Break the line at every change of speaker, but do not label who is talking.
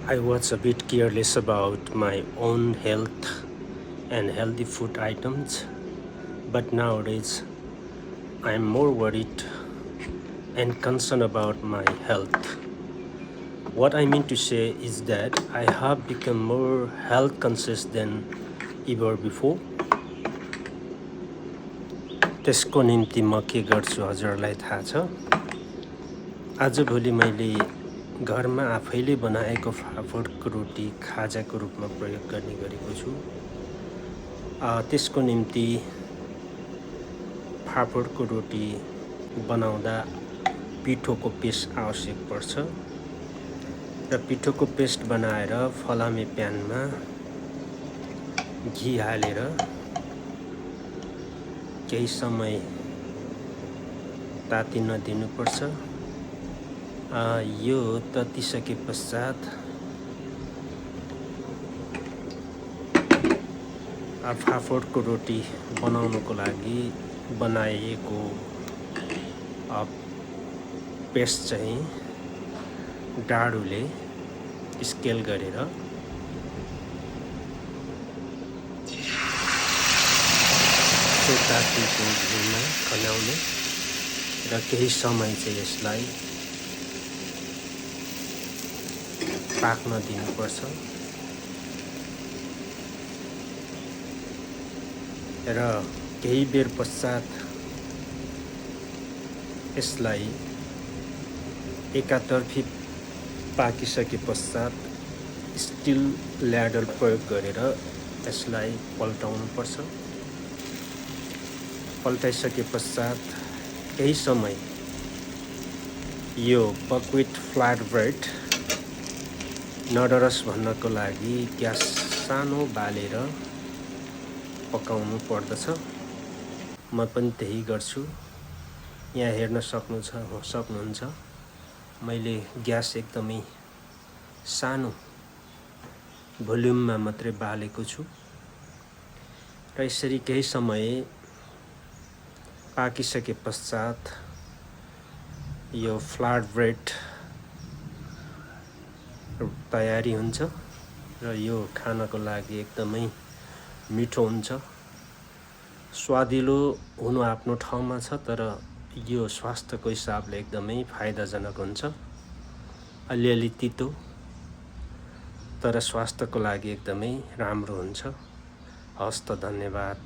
I was a bit careless about my own health and healthy food items, but nowadays I'm more worried and concerned about my health. What I mean to say is that I have become more health conscious than ever before. त्यसको निम्ति म के गर्छु हजुरलाई थाहा छ? आजभोलि मैले घरमा आफैले बनाएको फाफडको रोटी खाजाको रूपमा प्रयोग गर्ने गरेको छु। त्यसको निम्ति फाफडको रोटी बनाउँदा पिठोको पेस्ट आवश्यक पर्छ र पिठोको पेस्ट बनाएर फलामे प्यानमा घी हालेर केही समय तातिन दिनुपर्छ। यो ततिसके पश्चात फाफडको रोटी बनाउनको लागि बनाइएको पेस्ट चाहिँ डाडुले स्केल गरेर तातिएको घिउमा खन्याउने र केही समय चाहिँ यसलाई पाक्न दिनुपर्छ र केही बेर पश्चात यसलाई एकातर्फी पाकिसके पश्चात स्टिल ल्याडर प्रयोग गरेर यसलाई पल्टाउनुपर्छ। पल्टाइसके पश्चात केही समय यो बकविट फ्ल्याट ब्रेड नडरस भन्नको लागि ग्यास सानो बालेर पकाउनु पर्दछ। म पनि त्यही गर्छु। यहाँ हेर्न सक्नुहुन्छ मैले ग्यास एकदमै सानो भोल्युममा मात्रै बालेको छु र यसरी केही समय पाकिसके पश्चात यो फ्ल्याट ब्रेड तयारी हुन्छ र यो खानको लागि एकदमै मिठो हुन्छ। स्वादिलो हुनु आफ्नो ठाउँमा छ, तर यो स्वास्थ्यको हिसाबले एकदमै फाइदाजनक हुन्छ। अलिअलि तितो तर स्वास्थ्यको लागि एकदमै राम्रो हुन्छ। हस्त धन्यवाद।